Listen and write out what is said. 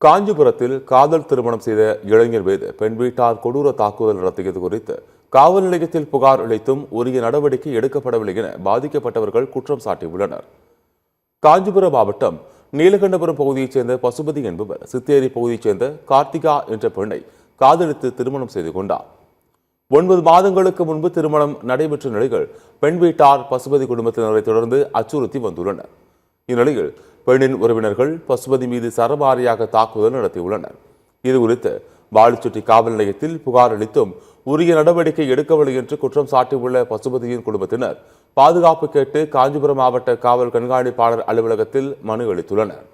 காஞ்சிபுரத்தில் காதல் திருமணம் செய்த இளைஞர் மீது பெண் வீட்டார் கொடூர தாக்குதல் நடத்தியது குறித்து காவல் நிலையத்தில் புகார் அளித்தும் உரிய நடவடிக்கை எடுக்கப்படவில்லை என பாதிக்கப்பட்டவர்கள் குற்றம் சாட்டியுள்ளனர். காஞ்சிபுரம் மாவட்டம் நீலகண்டபுரம் பகுதியைச் சேர்ந்த பசுபதி என்பவர் சித்தேரி பகுதியைச் சேர்ந்த கார்த்திகா என்ற பெண்ணை காதலித்து திருமணம் செய்து கொண்டார். 9 மாதங்களுக்கு முன்பு திருமணம் நடைபெற்ற நிலையில் பெண் வீட்டார் பசுபதி குடும்பத்தினரை தொடர்ந்து அச்சுறுத்தி வந்துள்ளனர். இந்நிலையில் பெண்ணின் உறவினர்கள் பசுபதி மீது சரமாரியாக தாக்குதல் நடத்தியுள்ளனர். இதுகுறித்து வாலிச்சுட்டி காவல் நிலையத்தில் புகார் அளித்தும் உரிய நடவடிக்கை எடுக்கவில்லை என்று குற்றம் சாட்டியுள்ள பசுபதியின் குடும்பத்தினர் பாதுகாப்பு கேட்டு காஞ்சிபுரம் மாவட்ட காவல் கண்காணிப்பாளர் அலுவலகத்தில் மனு அளித்துள்ளனர்.